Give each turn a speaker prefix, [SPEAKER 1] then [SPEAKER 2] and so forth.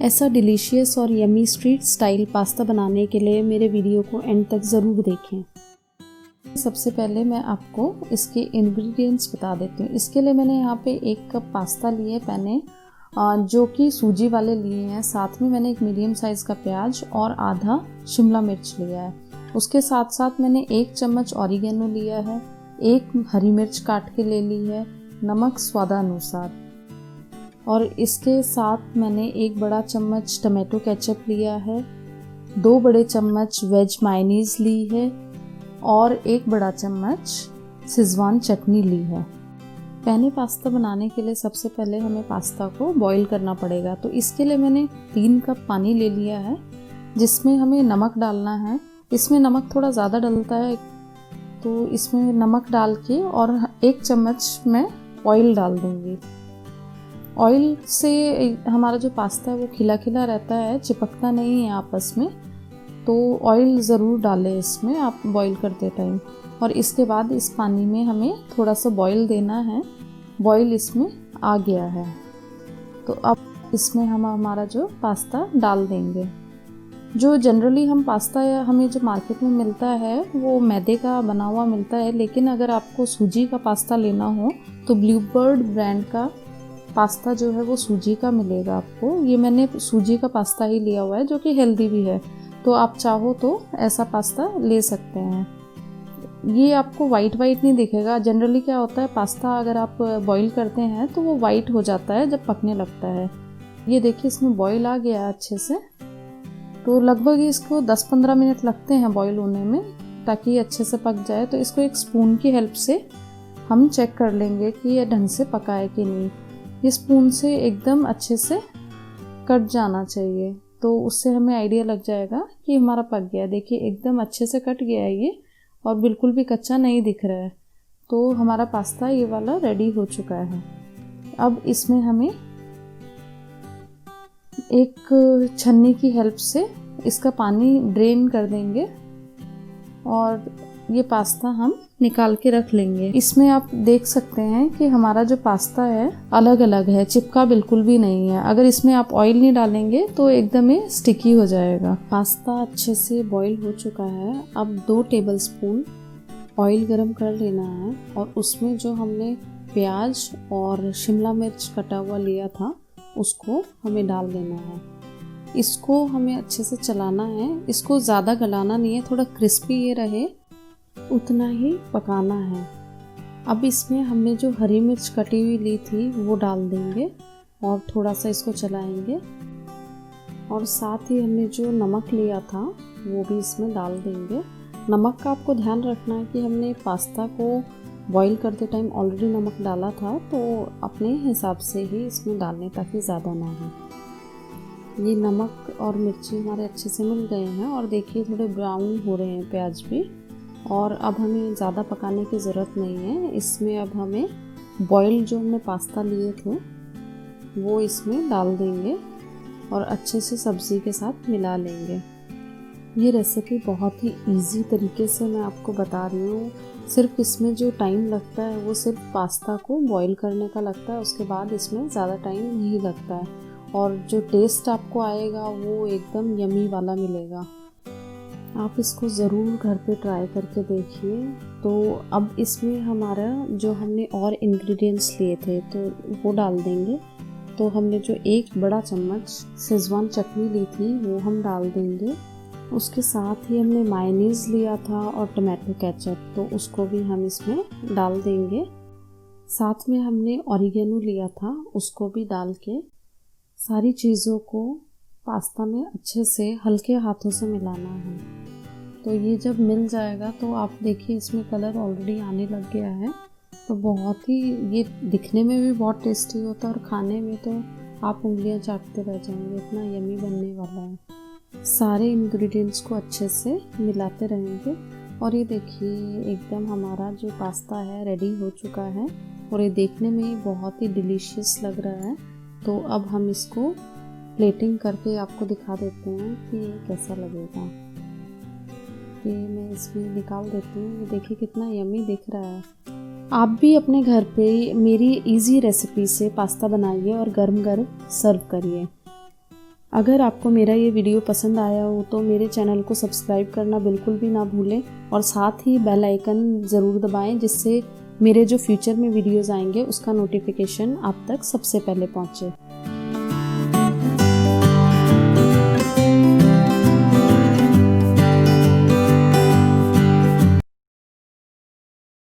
[SPEAKER 1] ऐसा डिलीशियस और yummy street style pasta बनाने के लिए मेरे वीडियो को एंड तक ज़रूर देखें। सबसे पहले मैं आपको इसके इंग्रेडिएंट्स बता देती हूँ। इसके लिए मैंने यहाँ पे 1 कप पास्ता लिए पैने जो कि सूजी वाले लिए हैं। साथ में मैंने एक मीडियम साइज़ का प्याज और आधा शिमला मिर्च लिया है। उसके साथ साथ मैंने 1 चम्मच ऑरिगेनो लिया है, 1 हरी मिर्च काट के ले ली है, नमक स्वादानुसार, और इसके साथ मैंने 1 बड़ा चम्मच टमाटो केचप लिया है, 2 बड़े चम्मच वेज मायोनीज़ ली है और 1 बड़ा चम्मच शेज़वान चटनी ली है। पैने पास्ता बनाने के लिए सबसे पहले हमें पास्ता को बॉईल करना पड़ेगा। तो इसके लिए मैंने 3 कप पानी ले लिया है जिसमें हमें नमक डालना है। इसमें नमक थोड़ा ज़्यादा डलता है, तो इसमें नमक डाल के और 1 चम्मच मैं ऑयल डाल दूँगी। ऑयल से हमारा जो पास्ता है वो खिला खिला रहता है, चिपकता नहीं है आपस में, तो ऑयल ज़रूर डालें इसमें आप बॉईल करते टाइम। और इसके बाद इस पानी में हमें थोड़ा सा बॉईल देना है। बॉईल इसमें आ गया है तो अब इसमें हम हमारा जो पास्ता डाल देंगे। जो जनरली हम पास्ता या हमें जो मार्केट में मिलता है वो मैदे का बना हुआ मिलता है, लेकिन अगर आपको सूजी का पास्ता लेना हो तो ब्लूबर्ड ब्रांड का पास्ता जो है वो सूजी का मिलेगा आपको। ये मैंने सूजी का पास्ता ही लिया हुआ है जो कि हेल्दी भी है, तो आप चाहो तो ऐसा पास्ता ले सकते हैं। ये आपको वाइट नहीं दिखेगा। जनरली क्या होता है, पास्ता अगर आप बॉईल करते हैं तो वो वाइट हो जाता है जब पकने लगता है। ये देखिए इसमें बॉईल आ गया अच्छे से, तो लगभग इसको 10-15 मिनट लगते हैं बॉईल होने में ताकि ये अच्छे से पक जाए। तो इसको एक स्पून की हेल्प से हम चेक कर लेंगे कि ये ढंग से पका है कि नहीं। ये स्पून से एकदम अच्छे से कट जाना चाहिए, तो उससे हमें आइडिया लग जाएगा कि हमारा पक गया है। देखिए एकदम अच्छे से कट गया है ये और बिल्कुल भी कच्चा नहीं दिख रहा है। तो हमारा पास्ता ये वाला रेडी हो चुका है। अब इसमें हमें एक छन्नी की हेल्प से इसका पानी ड्रेन कर देंगे और ये पास्ता हम निकाल के रख लेंगे। इसमें आप देख सकते हैं कि हमारा जो पास्ता है अलग अलग है, चिपका बिल्कुल भी नहीं है। अगर इसमें आप ऑयल नहीं डालेंगे तो एकदम ही स्टिकी हो जाएगा। पास्ता अच्छे से बॉईल हो चुका है। अब 2 टेबलस्पून ऑयल गरम कर लेना है और उसमें जो हमने प्याज और शिमला मिर्च कटा हुआ लिया था उसको हमें डाल देना है। इसको हमें अच्छे से चलाना है। इसको ज़्यादा गलाना नहीं है, थोड़ा क्रिस्पी ये रहे उतना ही पकाना है। अब इसमें हमने जो हरी मिर्च कटी हुई ली थी वो डाल देंगे और थोड़ा सा इसको चलाएंगे, और साथ ही हमने जो नमक लिया था वो भी इसमें डाल देंगे। नमक का आपको ध्यान रखना है कि हमने पास्ता को बॉईल करते टाइम ऑलरेडी नमक डाला था, तो अपने हिसाब से ही इसमें डालने ताकि ज़्यादा ना हो। ये नमक और मिर्ची हमारे अच्छे से मिल गए हैं और देखिए थोड़े ब्राउन हो रहे हैं प्याज भी। और अब हमें ज़्यादा पकाने की ज़रूरत नहीं है। इसमें अब हमें बॉईल जो हमने पास्ता लिए थे वो इसमें डाल देंगे और अच्छे से सब्ज़ी के साथ मिला लेंगे। ये रेसिपी बहुत ही इजी तरीके से मैं आपको बता रही हूँ। सिर्फ इसमें जो टाइम लगता है वो सिर्फ पास्ता को बॉईल करने का लगता है, उसके बाद इसमें ज़्यादा टाइम नहीं लगता है और जो टेस्ट आपको आएगा वो एकदम यमी वाला मिलेगा। आप इसको ज़रूर घर पे ट्राई करके देखिए। तो अब इसमें हमारा जो हमने और इंग्रेडिएंट्स लिए थे तो वो डाल देंगे। तो हमने जो 1 बड़ा चम्मच शेज़वान चटनी ली थी वो हम डाल देंगे। उसके साथ ही हमने मायोनीज़ लिया था और टमाटो केचप, तो उसको भी हम इसमें डाल देंगे। साथ में हमने ऑरिगेनो लिया था उसको भी डाल के सारी चीज़ों को पास्ता में अच्छे से हल्के हाथों से मिलाना है। तो ये जब मिल जाएगा तो आप देखिए इसमें कलर ऑलरेडी आने लग गया है। तो बहुत ही ये दिखने में भी बहुत टेस्टी होता है और खाने में तो आप उंगलियां चाटते रह जाएंगे, इतना यमी बनने वाला है। सारे इंग्रेडिएंट्स को अच्छे से मिलाते रहेंगे और ये देखिए एकदम हमारा जो पास्ता है रेडी हो चुका है और ये देखने में बहुत ही डिलीशियस लग रहा है। तो अब हम इसको प्लेटिंग करके आपको दिखा देते हैं कि ये कैसा लगेगा। ये मैं इसमें निकाल देती हूँ। ये देखिए कितना यमी दिख रहा है। आप भी अपने घर पे मेरी इजी रेसिपी से पास्ता बनाइए और गर्म गर्म सर्व करिए। अगर आपको मेरा ये वीडियो पसंद आया हो तो मेरे चैनल को सब्सक्राइब करना बिल्कुल भी ना भूलें और साथ ही बेल आइकन ज़रूर दबाएं, जिससे मेरे जो फ्यूचर में वीडियोज़ आएंगे उसका नोटिफिकेशन आप तक सबसे पहले पहुंचे।